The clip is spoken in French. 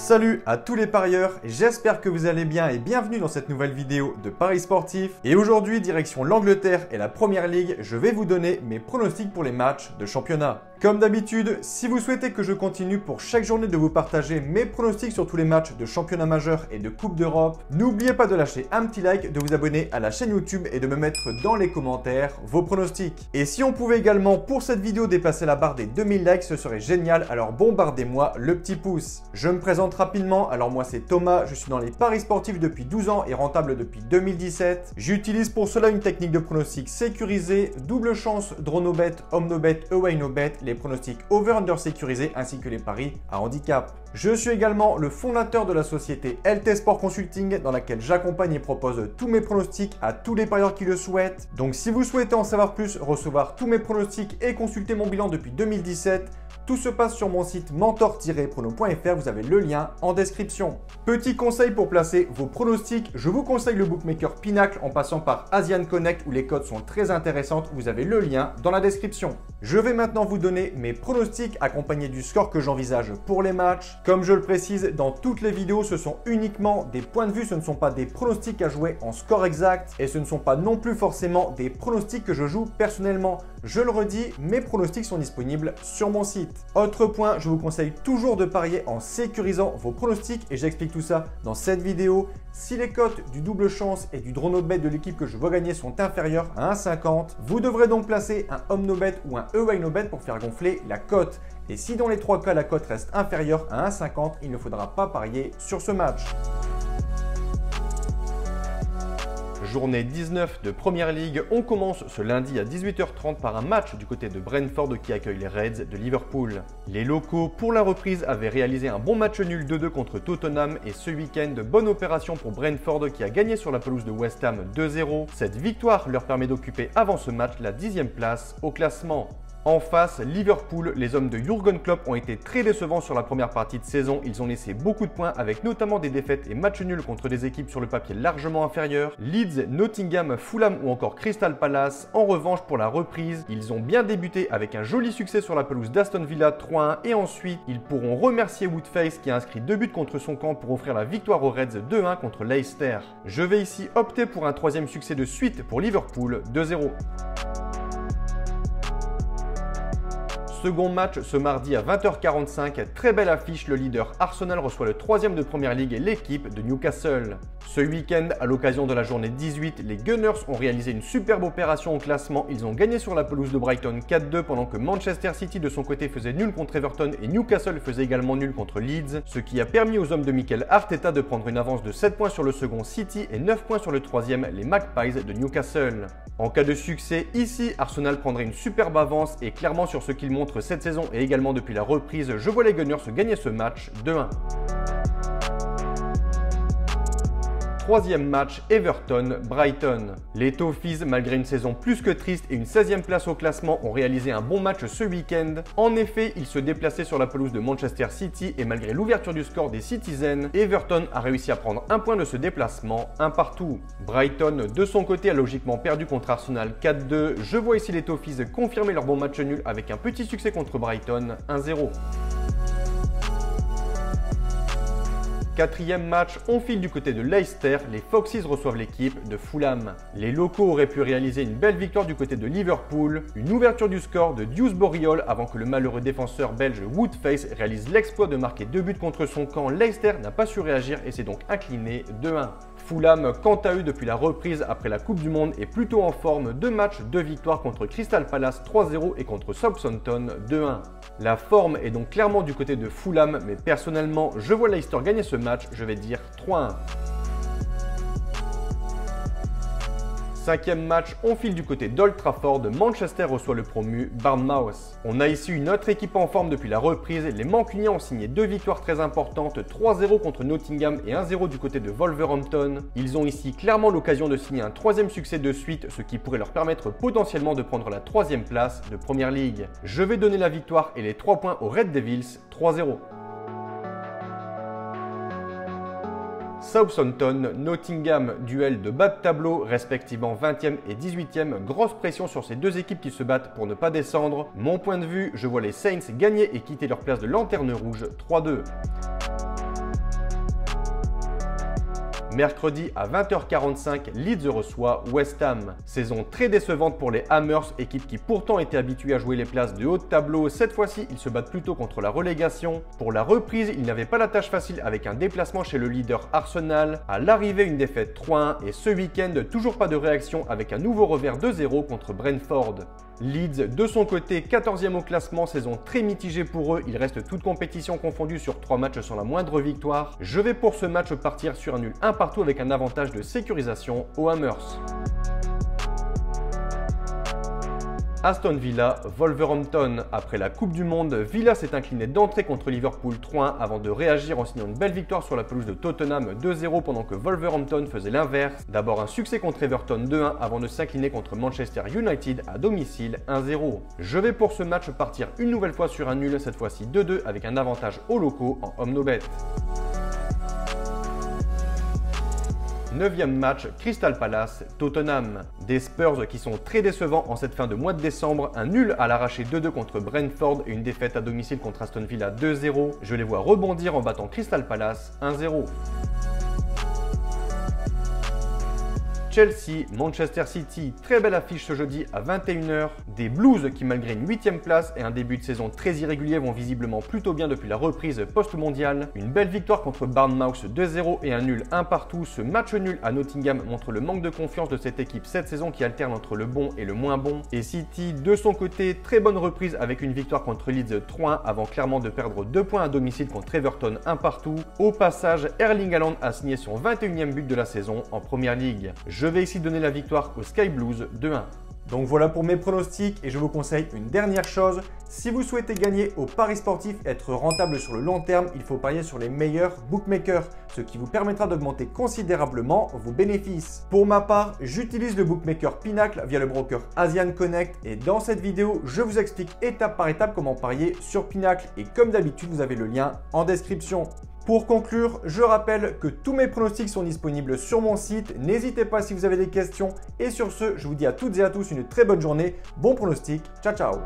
Salut à tous les parieurs, j'espère que vous allez bien et bienvenue dans cette nouvelle vidéo de Paris Sportif. Et aujourd'hui, direction l'Angleterre et la Première Ligue, je vais vous donner mes pronostics pour les matchs de championnat. Comme d'habitude, si vous souhaitez que je continue pour chaque journée de vous partager mes pronostics sur tous les matchs de championnat majeur et de Coupe d'Europe, n'oubliez pas de lâcher un petit like, de vous abonner à la chaîne YouTube et de me mettre dans les commentaires vos pronostics. Et si on pouvait également pour cette vidéo dépasser la barre des 2000 likes, ce serait génial, alors bombardez-moi le petit pouce. Je me présente rapidement, alors moi c'est Thomas, je suis dans les paris sportifs depuis 12 ans et rentable depuis 2017. J'utilise pour cela une technique de pronostic sécurisée, double chance, draw no bet, home no bet, away no bet, les pronostics over-under sécurisés ainsi que les paris à handicap. Je suis également le fondateur de la société LT Sport Consulting dans laquelle j'accompagne et propose tous mes pronostics à tous les parieurs qui le souhaitent. Donc si vous souhaitez en savoir plus, recevoir tous mes pronostics et consulter mon bilan depuis 2017, tout se passe sur mon site mentor-prono.fr, vous avez le lien en description. Petit conseil pour placer vos pronostics, je vous conseille le bookmaker Pinacle en passant par Asian Connect où les codes sont très intéressantes, vous avez le lien dans la description. Je vais maintenant vous donner mes pronostics accompagnés du score que j'envisage pour les matchs. Comme je le précise dans toutes les vidéos, ce sont uniquement des points de vue, ce ne sont pas des pronostics à jouer en score exact et ce ne sont pas non plus forcément des pronostics que je joue personnellement. Je le redis, mes pronostics sont disponibles sur mon site. Autre point, je vous conseille toujours de parier en sécurisant vos pronostics et j'explique tout ça dans cette vidéo. Si les cotes du double chance et du draw no bet de l'équipe que je vois gagner sont inférieures à 1,50, vous devrez donc placer un home no bet ou un away no bet pour faire gonfler la cote. Et si dans les trois cas la cote reste inférieure à 1,50, il ne faudra pas parier sur ce match. Journée 19 de Première Ligue, on commence ce lundi à 18h30 par un match du côté de Brentford qui accueille les Reds de Liverpool. Les locaux, pour la reprise, avaient réalisé un bon match nul 2-2 contre Tottenham et ce week-end, bonne opération pour Brentford qui a gagné sur la pelouse de West Ham 2-0. Cette victoire leur permet d'occuper avant ce match la 10e place au classement. En face, Liverpool, les hommes de Jürgen Klopp ont été très décevants sur la première partie de saison. Ils ont laissé beaucoup de points avec notamment des défaites et matchs nuls contre des équipes sur le papier largement inférieures. Leeds, Nottingham, Fulham ou encore Crystal Palace. En revanche, pour la reprise, ils ont bien débuté avec un joli succès sur la pelouse d'Aston Villa 3-1 et ensuite, ils pourront remercier Woodface qui a inscrit 2 buts contre son camp pour offrir la victoire aux Reds 2-1 contre Leicester. Je vais ici opter pour un troisième succès de suite pour Liverpool 2-0. Second match ce mardi à 20h45, très belle affiche, le leader Arsenal reçoit le 3e de Première Ligue et l'équipe de Newcastle. Ce week-end, à l'occasion de la journée 18, les Gunners ont réalisé une superbe opération au classement. Ils ont gagné sur la pelouse de Brighton 4-2 pendant que Manchester City de son côté faisait nul contre Everton et Newcastle faisait également nul contre Leeds, ce qui a permis aux hommes de Mikel Arteta de prendre une avance de 7 points sur le second City et 9 points sur le troisième, les Magpies de Newcastle. En cas de succès, ici, Arsenal prendrait une superbe avance et clairement sur ce qu'il montre cette saison et également depuis la reprise, je vois les Gunners gagner ce match 2-1. Troisième match, Everton-Brighton. Les Toffees, malgré une saison plus que triste et une 16e place au classement, ont réalisé un bon match ce week-end. En effet, ils se déplaçaient sur la pelouse de Manchester City et malgré l'ouverture du score des Citizens, Everton a réussi à prendre un point de ce déplacement, un partout. Brighton, de son côté, a logiquement perdu contre Arsenal 4-2. Je vois ici les Toffees confirmer leur bon match nul avec un petit succès contre Brighton 1-0. Quatrième match, on file du côté de Leicester, les Foxes reçoivent l'équipe de Fulham. Les locaux auraient pu réaliser une belle victoire du côté de Liverpool, une ouverture du score de Dewsbury Hall avant que le malheureux défenseur belge Woodface réalise l'exploit de marquer 2 buts contre son camp. Leicester n'a pas su réagir et s'est donc incliné 2-1. Fulham, quant à eux, depuis la reprise après la Coupe du Monde, est plutôt en forme. 2 matchs, 2 victoires contre Crystal Palace 3-0 et contre Southampton 2-1. La forme est donc clairement du côté de Fulham, mais personnellement, je vois Leicester gagner ce match, je vais dire 3-1. Cinquième match, on file du côté d'Old Trafford, Manchester reçoit le promu Bournemouth. On a ici une autre équipe en forme depuis la reprise, les Mancuniens ont signé 2 victoires très importantes, 3-0 contre Nottingham et 1-0 du côté de Wolverhampton. Ils ont ici clairement l'occasion de signer un 3e succès de suite, ce qui pourrait leur permettre potentiellement de prendre la 3e place de Première Ligue. Je vais donner la victoire et les 3 points aux Red Devils, 3-0. Southampton, Nottingham, duel de bas de tableau, respectivement 20e et 18e. Grosse pression sur ces deux équipes qui se battent pour ne pas descendre. Mon point de vue, je vois les Saints gagner et quitter leur place de lanterne rouge 3-2. Mercredi à 20h45, Leeds reçoit West Ham. Saison très décevante pour les Hammers, équipe qui pourtant était habituée à jouer les places de haut de tableau. Cette fois-ci, ils se battent plutôt contre la relégation. Pour la reprise, ils n'avaient pas la tâche facile avec un déplacement chez le leader Arsenal. À l'arrivée, une défaite 3-1 et ce week-end, toujours pas de réaction avec un nouveau revers 2-0 contre Brentford. Leeds, de son côté, 14e au classement, saison très mitigée pour eux. Ils restent toutes compétitions confondues sur 3 matchs sans la moindre victoire. Je vais pour ce match partir sur un nul 1 partout avec un avantage de sécurisation aux Hammers. Aston Villa, Wolverhampton. Après la Coupe du Monde, Villa s'est incliné d'entrée contre Liverpool 3-1 avant de réagir en signant une belle victoire sur la pelouse de Tottenham 2-0 pendant que Wolverhampton faisait l'inverse. D'abord un succès contre Everton 2-1 avant de s'incliner contre Manchester United à domicile 1-0. Je vais pour ce match partir une nouvelle fois sur un nul, cette fois-ci 2-2 avec un avantage aux locaux en home no bet. 9e match, Crystal Palace, Tottenham. Des Spurs qui sont très décevants en cette fin de mois de décembre. Un nul à l'arraché 2-2 contre Brentford et une défaite à domicile contre Aston Villa 2-0. Je les vois rebondir en battant Crystal Palace 1-0. Chelsea, Manchester City, très belle affiche ce jeudi à 21h. Des Blues qui malgré une 8e place et un début de saison très irrégulier vont visiblement plutôt bien depuis la reprise post-mondiale. Une belle victoire contre Bournemouth 2-0 et un nul 1 partout. Ce match nul à Nottingham montre le manque de confiance de cette équipe cette saison qui alterne entre le bon et le moins bon. Et City, de son côté, très bonne reprise avec une victoire contre Leeds 3-1 avant clairement de perdre 2 points à domicile contre Everton 1 partout. Au passage, Erling Haaland a signé son 21e but de la saison en Première Ligue. Je vais ici donner la victoire aux Sky Blues 2-1. Donc voilà pour mes pronostics et je vous conseille une dernière chose. Si vous souhaitez gagner au paris sportif et être rentable sur le long terme, il faut parier sur les meilleurs bookmakers, ce qui vous permettra d'augmenter considérablement vos bénéfices. Pour ma part, j'utilise le bookmaker Pinacle via le broker Asian Connect et dans cette vidéo, je vous explique étape par étape comment parier sur Pinacle et comme d'habitude, vous avez le lien en description. Pour conclure, je rappelle que tous mes pronostics sont disponibles sur mon site. N'hésitez pas si vous avez des questions. Et sur ce, je vous dis à toutes et à tous une très bonne journée. Bon pronostic. Ciao, ciao.